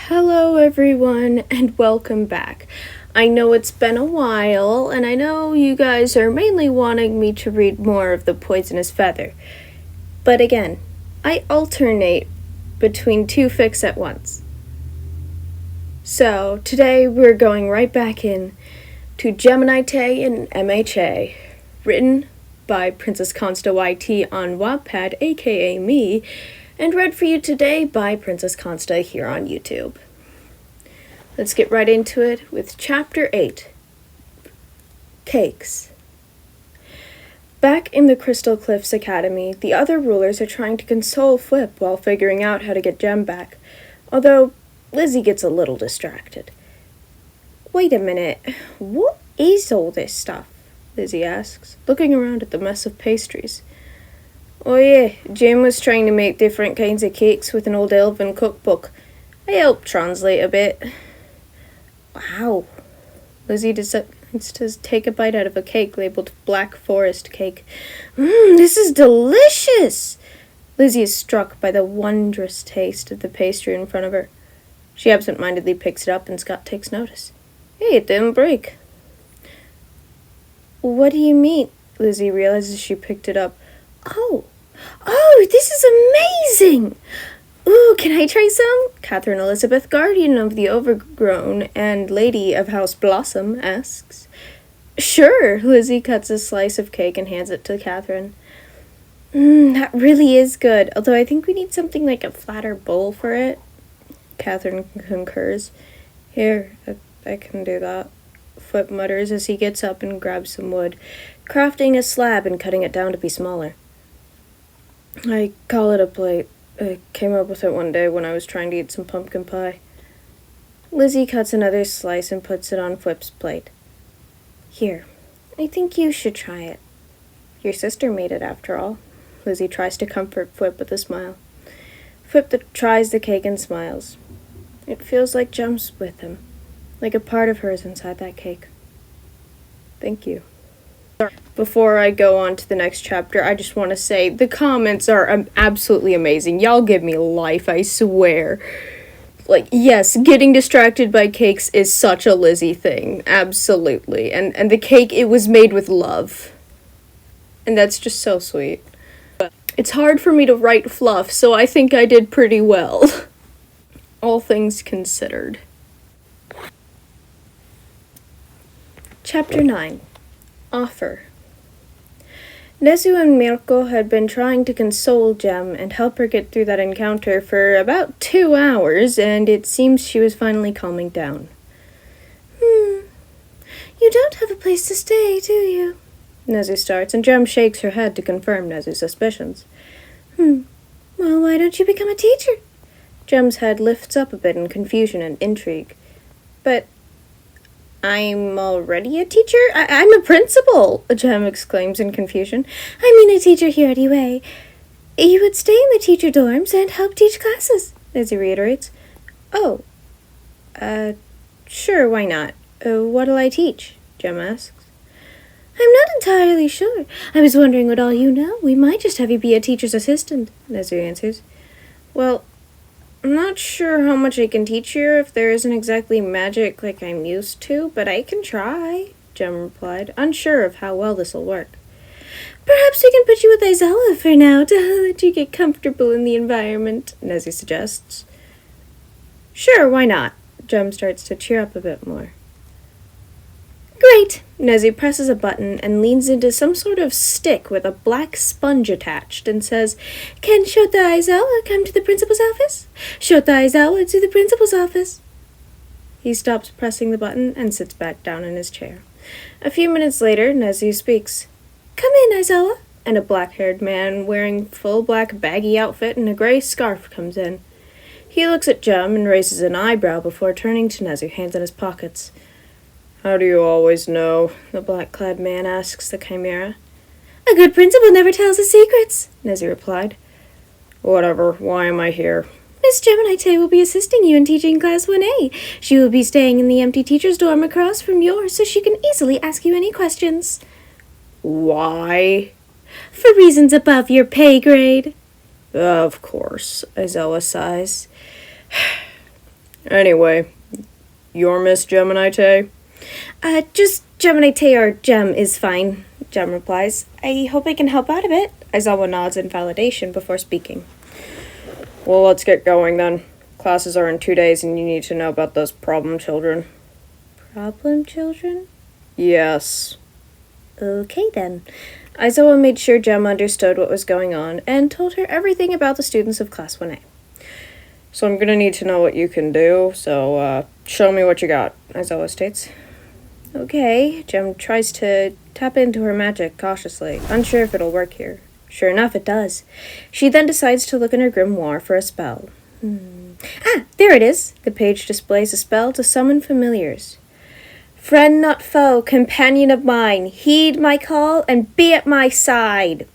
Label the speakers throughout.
Speaker 1: Hello everyone and welcome back. I know it's been a while and I know you guys are mainly wanting me to read more of The Poisonous Feather. But again, I alternate between two fics at once. So today we're going right back in to Gemini Tay and MHA, written by Princess Consta YT on Wattpad, aka me, and read for you today by Princess Consta here on YouTube. Let's get right into it with Chapter 8, Cakes. Back in the Crystal Cliffs Academy, the other rulers are trying to console Flip while figuring out how to get Gem back, although Lizzie gets a little distracted. Wait a minute, what is all this stuff? Lizzie asks, looking around at the mess of pastries. Oh yeah, Jim was trying to make different kinds of cakes with an old elven cookbook. I helped translate a bit. Wow. Lizzie decides to take a bite out of a cake labeled Black Forest Cake. This is delicious! Lizzie is struck by the wondrous taste of the pastry in front of her. She absent-mindedly picks it up and Scott takes notice. Hey, it didn't break. What do you mean? Lizzie realizes she picked it up. Oh, this is amazing! Ooh, can I try some? Catherine Elizabeth, guardian of the overgrown and lady of House Blossom, asks. Sure, Lizzie cuts a slice of cake and hands it to Catherine. That really is good, although I think we need something like a flatter bowl for it. Catherine concurs. Here, I can do that. Flip mutters as he gets up and grabs some wood, crafting a slab and cutting it down to be smaller. I call it a plate. I came up with it one day when I was trying to eat some pumpkin pie. Lizzie cuts another slice and puts it on Flip's plate. Here, I think you should try it. Your sister made it after all. Lizzie tries to comfort Flip with a smile. Flip tries the cake and smiles. It feels like Gem's with him, like a part of her is inside that cake. Thank you. Before I go on to the next chapter, I just want to say the comments are absolutely amazing. Y'all give me life, I swear. Like, yes, getting distracted by cakes is such a Lizzie thing. Absolutely. And the cake, it was made with love. And that's just so sweet. It's hard for me to write fluff, so I think I did pretty well. All things considered. Chapter 9. Offer. Nezu and Mirko had been trying to console Gem and help her get through that encounter for about 2 hours, and it seems she was finally calming down. You don't have a place to stay, do you? Nezu starts, and Gem shakes her head to confirm Nezu's suspicions. Well, why don't you become a teacher? Gem's head lifts up a bit in confusion and intrigue. But I'm already a teacher? I'm a principal, Gem exclaims in confusion. I mean a teacher here anyway. You would stay in the teacher dorms and help teach classes, Lizzie reiterates. Oh, sure, why not? What'll I teach? Gem asks. I'm not entirely sure. I was wondering what all you know. We might just have you be a teacher's assistant, Lizzie answers. Well, I'm not sure how much I can teach here if there isn't exactly magic like I'm used to, but I can try, Gem replied, unsure of how well this'll work. Perhaps we can put you with Isella for now to let you get comfortable in the environment, Nezu suggests. Sure, why not? Gem starts to cheer up a bit more. Great! Nezu presses a button and leans into some sort of stick with a black sponge attached and says, Can Shota Aizawa come to the principal's office? Shota Aizawa to the principal's office. He stops pressing the button and sits back down in his chair. A few minutes later, Nezu speaks. Come in, Aizawa. And a black-haired man wearing full black baggy outfit and a gray scarf comes in. He looks at Gem and raises an eyebrow before turning to Nezu, hands in his pockets. How do you always know? The black-clad man asks the chimera. A good principal never tells his secrets, Nezu replied. Whatever, why am I here? Miss Gemini Tay will be assisting you in teaching Class 1A. She will be staying in the empty teacher's dorm across from yours, so she can easily ask you any questions. Why? For reasons above your pay grade.
Speaker 2: Of course, Aizawa sighs. Anyway, you're Miss Gemini-Tay?
Speaker 1: Just Gemini-Tay or Gem is fine, Gem replies. I hope I can help out a bit. Aizawa nods in validation before speaking.
Speaker 2: Well, let's get going then. Classes are in 2 days and you need to know about those problem children.
Speaker 1: Problem children?
Speaker 2: Yes.
Speaker 1: Okay then. Aizawa made sure Gem understood what was going on and told her everything about the students of Class 1A.
Speaker 2: So I'm gonna need to know what you can do, so show me what you got, Aizawa states.
Speaker 1: Okay, Gem tries to tap into her magic cautiously, unsure if it'll work here. Sure enough, it does. She then decides to look in her grimoire for a spell. Ah, there it is! The page displays a spell to summon familiars. Friend not foe, companion of mine, heed my call and be at my side.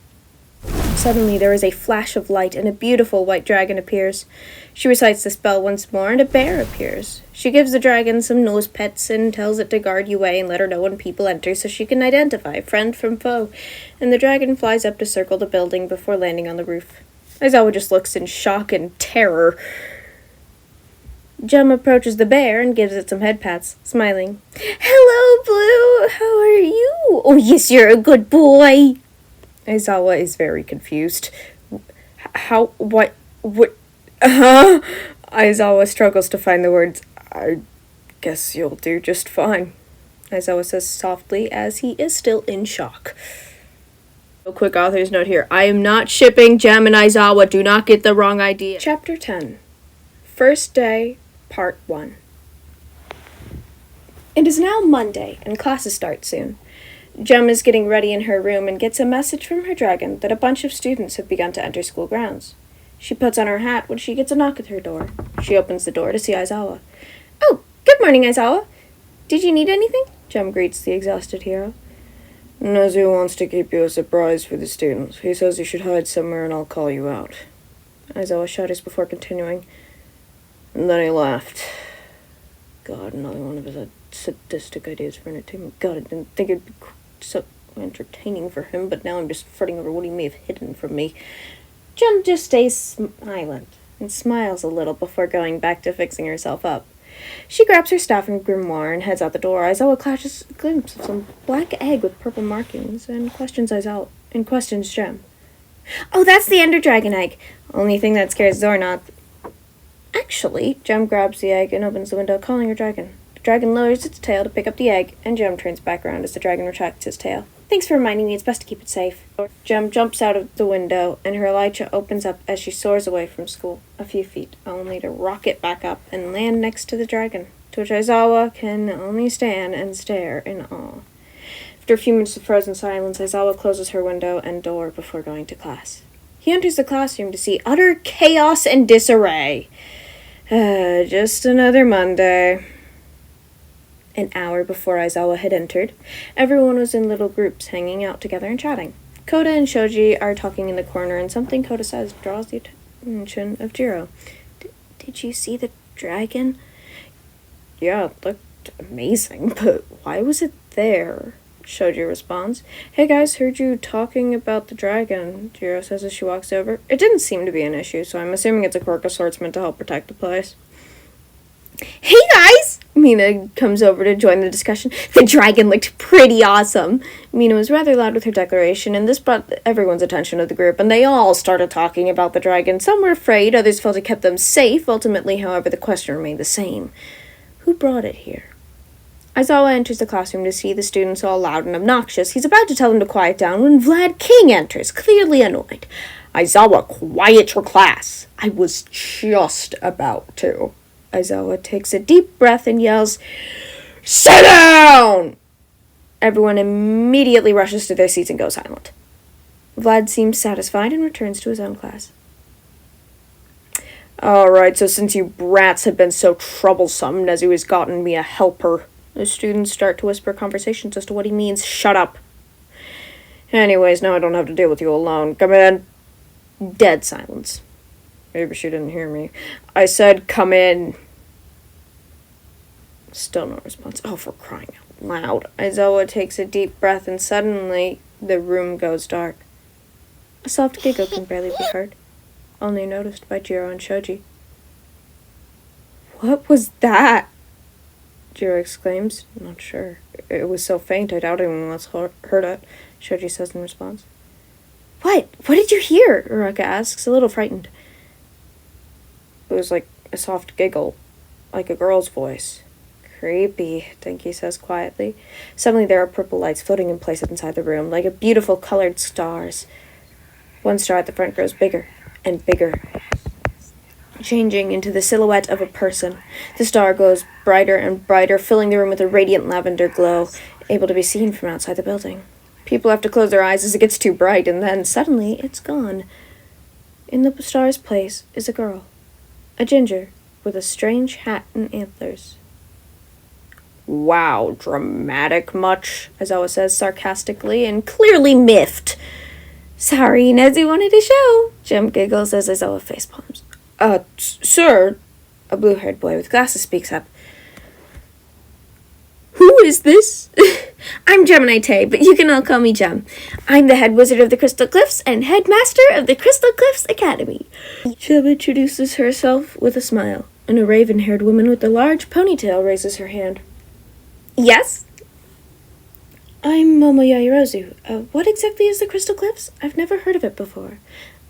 Speaker 1: Suddenly there is a flash of light and a beautiful white dragon appears. She recites the spell once more and a bear appears. She gives the dragon some nose pets and tells it to guard Yue and let her know when people enter so she can identify friend from foe. And the dragon flies up to circle the building before landing on the roof. Aizawa just looks in shock and terror. Gem approaches the bear and gives it some head pats, smiling. Hello, Blue! How are you? Oh, yes, you're a good boy!
Speaker 2: Aizawa is very confused. Aizawa struggles to find the words. I guess you'll do just fine, Aizawa says softly as he is still in shock. A quick author's note here. I am not shipping Gem and Aizawa. Do not get the wrong idea. Chapter 10. First Day, Part 1.
Speaker 1: It is now Monday, and classes start soon. Gem is getting ready in her room and gets a message from her dragon that a bunch of students have begun to enter school grounds. She puts on her hat when she gets a knock at her door. She opens the door to see Aizawa. Oh, good morning, Aizawa. Did you need anything? Gem greets the exhausted hero.
Speaker 2: Nezu wants to keep you a surprise for the students. He says you should hide somewhere and I'll call you out.
Speaker 1: Aizawa shudders before continuing.
Speaker 2: And then he laughed. God, another one of his sadistic ideas for entertainment. God, I didn't think it'd be so entertaining for him, but now I'm just fretting over what he may have hidden from me.
Speaker 1: Gem just stays silent and smiles a little before going back to fixing herself up. She grabs her staff and grimoire and heads out the door. Aizawa catches a glimpse of some black egg with purple markings and questions Gem. Oh, that's the Ender Dragon egg. Only thing that scares Zornoth. Actually, Gem grabs the egg and opens the window, calling her dragon. The dragon lowers its tail to pick up the egg, and Gem turns back around as the dragon retracts its tail. Thanks for reminding me, it's best to keep it safe. Gem jumps out of the window, and her elytra opens up as she soars away from school, a few feet, only to rocket back up and land next to the dragon, to which Aizawa can only stand and stare in awe. After a few minutes of frozen silence, Aizawa closes her window and door before going to class. He enters the classroom to see utter chaos and disarray. Just another Monday. An hour before Aizawa had entered, everyone was in little groups hanging out together and chatting. Koda and Shoji are talking in the corner, and something Koda says draws the attention of Jiro. Did you see the dragon?
Speaker 2: Yeah, it looked amazing, but why was it there? Shoji responds. Hey guys, heard you talking about the dragon, Jiro says as she walks over. It didn't seem to be an issue, so I'm assuming it's a quirk of sorts meant to help protect the place.
Speaker 1: Hey guys! Mina comes over to join the discussion. The dragon looked pretty awesome. Mina was rather loud with her declaration, and this brought everyone's attention to the group, and they all started talking about the dragon. Some were afraid, others felt it kept them safe. Ultimately, however, the question remained the same. Who brought it here? Aizawa enters the classroom to see the students all loud and obnoxious. He's about to tell them to quiet down when Vlad King enters, clearly annoyed.
Speaker 2: Aizawa, quiet your class. I was just about to.
Speaker 1: Aizawa takes a deep breath and yells, Sit down! Everyone immediately rushes to their seats and goes silent. Vlad seems satisfied and returns to his own class.
Speaker 2: Alright, so since you brats have been so troublesome, Nezu has gotten me a helper. The students start to whisper conversations as to what he means. Shut up. Anyways, now I don't have to deal with you alone. Come in. Dead silence. Maybe she didn't hear me. I said, come in. Still no response. Oh, for crying out loud. Aizawa takes a deep breath and suddenly the room goes dark. A soft giggle can barely be heard, only noticed by Jiro and Shoji. What was that? Jiro exclaims. Not sure. It was so faint I doubt anyone else heard it, Shoji says in response.
Speaker 1: What? What did you hear? Uraka asks, a little frightened.
Speaker 2: It was like a soft giggle, like a girl's voice. Creepy, Denki says quietly. Suddenly there are purple lights floating in place inside the room, like a beautiful colored stars. One star at the front grows bigger and bigger, changing into the silhouette of a person. The star glows brighter and brighter, filling the room with a radiant lavender glow, able to be seen from outside the building. People have to close their eyes as it gets too bright, and then suddenly it's gone. In the star's place is a girl, a ginger, with a strange hat and antlers. Wow, dramatic much, Aizawa says sarcastically and clearly miffed.
Speaker 1: Sorry, Nezu wanted to show, Jem giggles as Aizawa facepalms.
Speaker 2: Sir, a blue-haired boy with glasses speaks up.
Speaker 1: Who is this? I'm Gemini Tay, but you can all call me Gem. I'm the head wizard of the Crystal Cliffs and headmaster of the Crystal Cliffs Academy. Gem introduces herself with a smile, and a raven-haired woman with a large ponytail raises her hand. Yes? I'm Momo Yairozu. What exactly is the Crystal Cliffs? I've never heard of it before.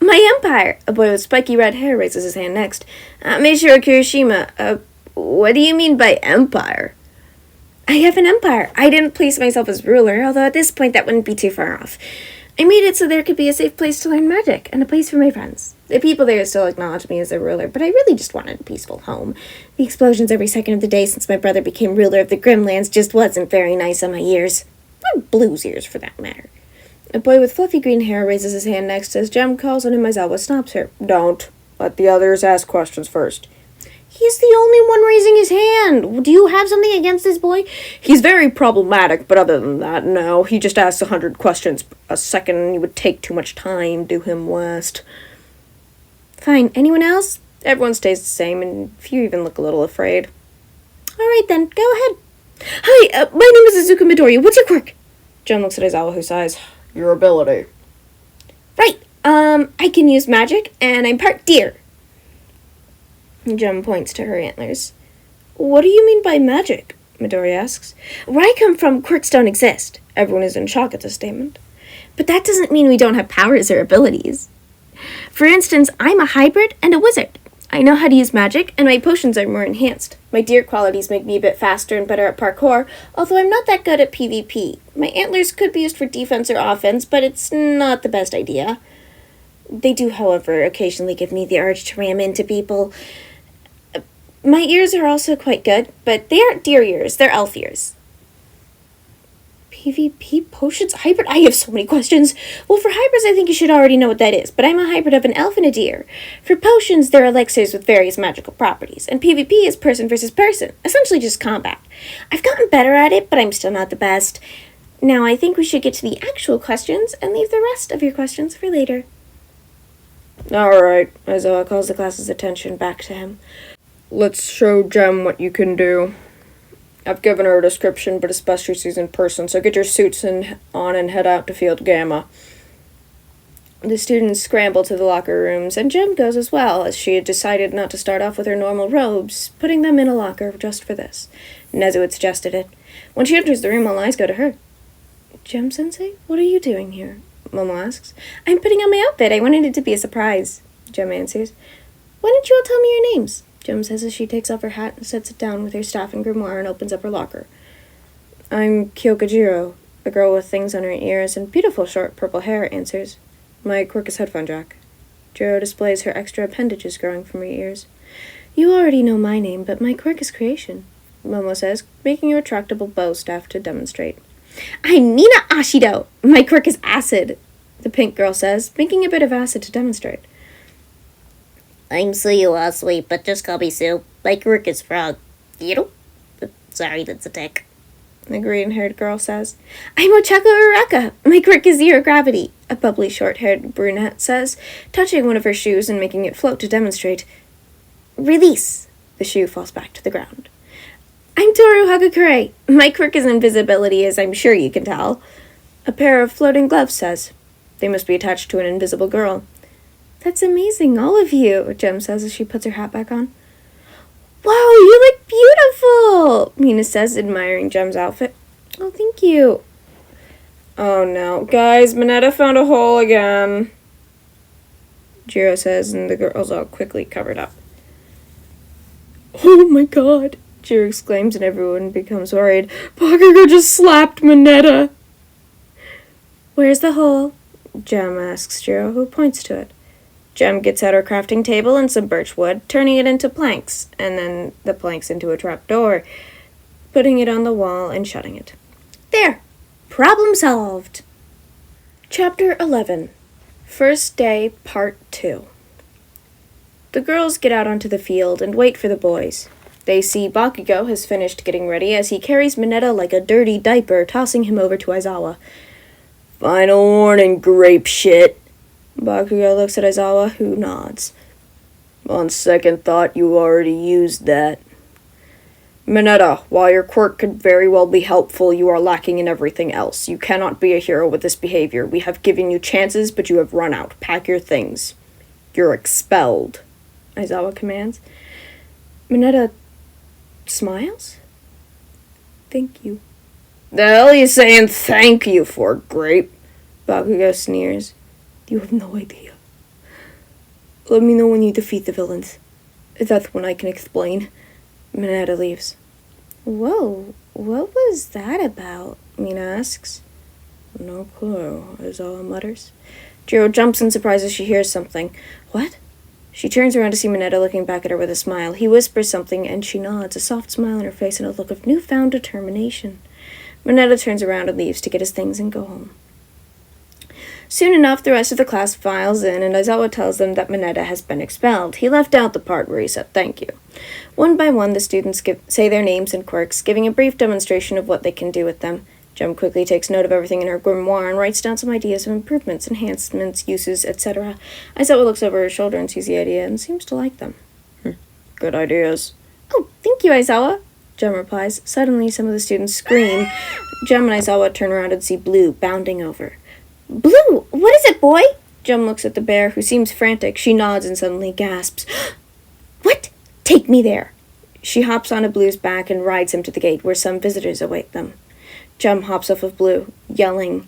Speaker 1: My empire! A boy with spiky red hair raises his hand next. Meishiro Kirishima. What do you mean by empire? I have an empire. I didn't place myself as ruler, although at this point that wouldn't be too far off. I made it so there could be a safe place to learn magic, and a place for my friends. The people there still acknowledge me as their ruler, but I really just wanted a peaceful home. The explosions every second of the day since my brother became ruler of the Grimlands just wasn't very nice on my ears. Or Blue's ears, for that matter. A boy with fluffy green hair raises his hand next as Jem calls on him. Aizawa stops her.
Speaker 2: Don't. Let the others ask questions first.
Speaker 1: He's the only one raising his hand. Do you have something against this boy?
Speaker 2: He's very problematic, but other than that, no. He just asks 100 questions a second, and it would take too much time. Do him west.
Speaker 1: Fine. Anyone else?
Speaker 2: Everyone stays the same, and few even look a little afraid.
Speaker 1: All right, then. Go ahead. Hi, my name is Izuku Midori. What's your quirk?
Speaker 2: Jen looks at Aizawa, who sighs. Your ability.
Speaker 1: Right. I can use magic, and I'm part deer. Jem points to her antlers. What do you mean by magic? Midori asks. Where I come from, quirks don't exist. Everyone is in shock at this statement. But that doesn't mean we don't have powers or abilities. For instance, I'm a hybrid and a wizard. I know how to use magic, and my potions are more enhanced. My deer qualities make me a bit faster and better at parkour, although I'm not that good at PvP. My antlers could be used for defense or offense, but it's not the best idea. They do, however, occasionally give me the urge to ram into people. My ears are also quite good, but they aren't deer ears, they're elf ears. PvP potions? Hybrid? I have so many questions. Well, for hybrids, I think you should already know what that is, but I'm a hybrid of an elf and a deer. For potions, they're elixirs with various magical properties, and PvP is person versus person, essentially just combat. I've gotten better at it, but I'm still not the best. Now, I think we should get to the actual questions and leave the rest of your questions for later.
Speaker 2: Alright, Aizawa calls the class's attention back to him. Let's show Jem what you can do. I've given her a description, but it's best she sees in person, so get your suits on and head out to Field Gamma. The students scramble to the locker rooms, and Jem goes as well, as she had decided not to start off with her normal robes, putting them in a locker just for this. Nezu had suggested it. When she enters the room, all eyes go to her. Jem-sensei, what are you doing here? Momo asks. I'm putting on my outfit. I wanted it to be a surprise, Jem answers. Why don't you all tell me your names? Jem says as she takes off her hat and sets it down with her staff and grimoire and opens up her locker. I'm Kyokajiro, a girl with things on her ears and beautiful short purple hair answers. My quirk is headphone jack. Jiro displays her extra appendages growing from her ears. You already know my name, but my quirk is creation, Momo says, making a retractable bow staff to demonstrate. I'm Mina Ashido. My quirk is acid, the pink girl says, making a bit of acid to demonstrate.
Speaker 3: I'm Suyu sweet, but just call me Sue. My quirk is frog. You know? Sorry, that's a tick.
Speaker 1: The green-haired girl says. I'm Ochako Uraka. My quirk is zero gravity, a bubbly short-haired brunette says, touching one of her shoes and making it float to demonstrate. Release. The shoe falls back to the ground. I'm Toru Hagakure. My quirk is invisibility, as I'm sure you can tell. A pair of floating gloves says. They must be attached to an invisible girl. That's amazing, all of you, Jem says as she puts her hat back on. Wow, you look beautiful, Mina says, admiring Jem's outfit. Oh, thank you.
Speaker 2: Oh no. Guys, Minetta found a hole again, Jiro says, and the girls all quickly covered up.
Speaker 1: Oh my god, Jiro exclaims, and everyone becomes worried.
Speaker 2: Bakugo just slapped Minetta.
Speaker 1: Where's the hole?
Speaker 2: Jem asks Jiro, who points to it. Jem gets out her crafting table and some birch wood, turning it into planks, and then the planks into a trap door, putting it on the wall and shutting it.
Speaker 1: There! Problem solved!
Speaker 2: Chapter 11. First Day, Part 2. The girls get out onto the field and wait for the boys. They see Bakugo has finished getting ready as he carries Minetta like a dirty diaper, tossing him over to Aizawa. Final warning, grape shit. Bakugo looks at Aizawa, who nods. On second thought, you already used that. Minetta, while your quirk could very well be helpful, you are lacking in everything else. You cannot be a hero with this behavior. We have given you chances, but you have run out. Pack your things. You're expelled, Aizawa commands. Minetta smiles.
Speaker 1: Thank you.
Speaker 2: The hell are you saying thank you for, Grape? Bakugo sneers.
Speaker 1: You have no idea. Let me know when you defeat the villains. That's when I can explain.
Speaker 2: Minetta leaves.
Speaker 1: Whoa, what was that about? Mina asks.
Speaker 2: No clue, Aizawa mutters. Jiro jumps in surprise as she hears something. What? She turns around to see Minetta looking back at her with a smile. He whispers something, and she nods, a soft smile on her face and a look of newfound determination. Minetta turns around and leaves to get his things and go home. Soon enough, the rest of the class files in, and Aizawa tells them that Minetta has been expelled. He left out the part where he said thank you. One by one, the students say their names and quirks, giving a brief demonstration of what they can do with them. Jem quickly takes note of everything in her grimoire and writes down some ideas of improvements, enhancements, uses, etc. Aizawa looks over her shoulder and sees the idea and seems to like them. Good ideas.
Speaker 1: Oh, thank you, Aizawa,
Speaker 2: Jem replies. Suddenly, some of the students scream. Jem and Aizawa turn around and see Blue bounding over.
Speaker 1: Blue, what is it, boy?
Speaker 2: Jem looks at the bear, who seems frantic. She nods and suddenly gasps.
Speaker 1: What? Take me there.
Speaker 2: She hops onto Blue's back and rides him to the gate, where some visitors await them. Jem hops off of Blue, yelling,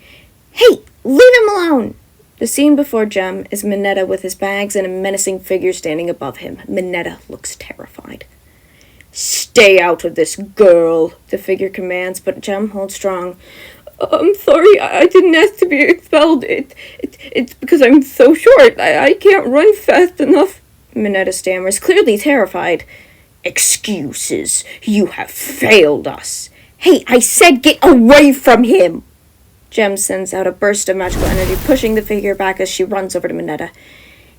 Speaker 1: Hey, leave him alone!
Speaker 2: The scene before Jem is Minetta with his bags and a menacing figure standing above him. Minetta looks terrified. Stay out of this, girl, the figure commands, but Jem holds strong. I'm sorry, I didn't ask to be expelled. It's because I'm so short. I can't run fast enough, Minetta stammers, clearly terrified. Excuses. You have failed us.
Speaker 1: Hey, I said get away from him!
Speaker 2: Jem sends out a burst of magical energy, pushing the figure back as she runs over to Minetta.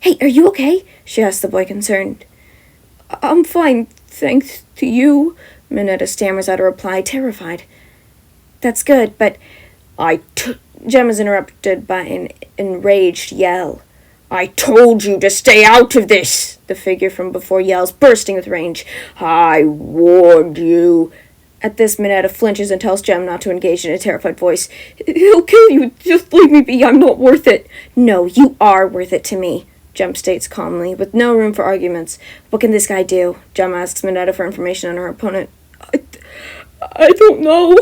Speaker 1: Hey, are you okay? She asks the boy, concerned.
Speaker 2: I'm fine, thanks to you, Minetta stammers out a reply, terrified.
Speaker 1: That's good, but
Speaker 2: Jem is interrupted by an enraged yell. I told you to stay out of this, the figure from before yells, bursting with rage. I warned you. At this, Minetta flinches and tells Jem not to engage in a terrified voice. He'll kill you. Just leave me be. I'm not worth it.
Speaker 1: No, you are worth it to me,
Speaker 2: Jem states calmly, with no room for arguments. What can this guy do? Jem asks Minetta for information on her opponent. I don't know.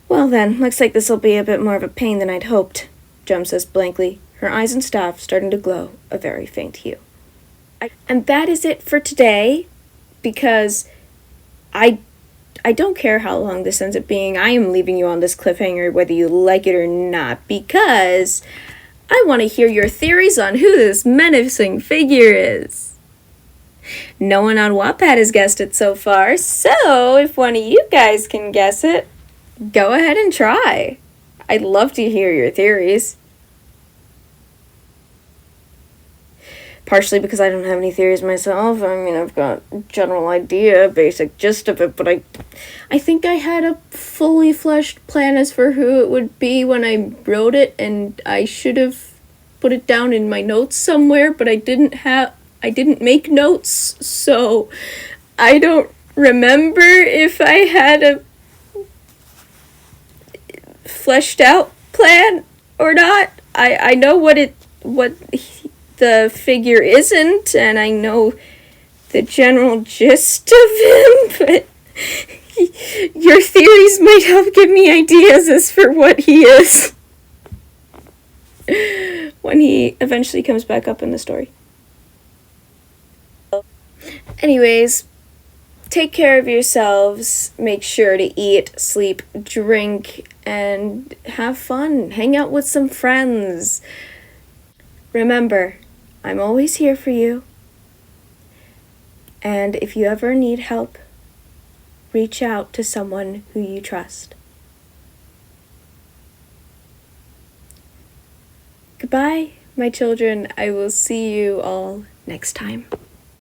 Speaker 2: Well then, looks like this'll be a bit more of a pain than I'd hoped, Jem says blankly, her eyes and staff starting to glow a very faint hue. And that is it for today, because I don't care how long this ends up being. I am leaving you on this cliffhanger whether you like it or not, because I want to hear your theories on who this menacing figure is. No one on Wattpad has guessed it so far, so if one of you guys can guess it, go ahead and try. I'd love to hear your theories. Partially because I don't have any theories myself. I mean, I've got a general idea, basic gist of it, but I think I had a fully fleshed plan as for who it would be when I wrote it, and I should have put it down in my notes somewhere, but I didn't make notes, so I don't remember if I had a fleshed out plan or not. I know what the figure isn't, and I know
Speaker 1: the general gist of him, but your theories might help give me ideas as for what he is when he eventually comes back up in the story. Anyways, take care of yourselves. Make sure to eat, sleep, drink, and have fun. Hang out with some friends. Remember, I'm always here for you. And if you ever need help, reach out to someone who you trust. Goodbye, my children. I will see you all next time.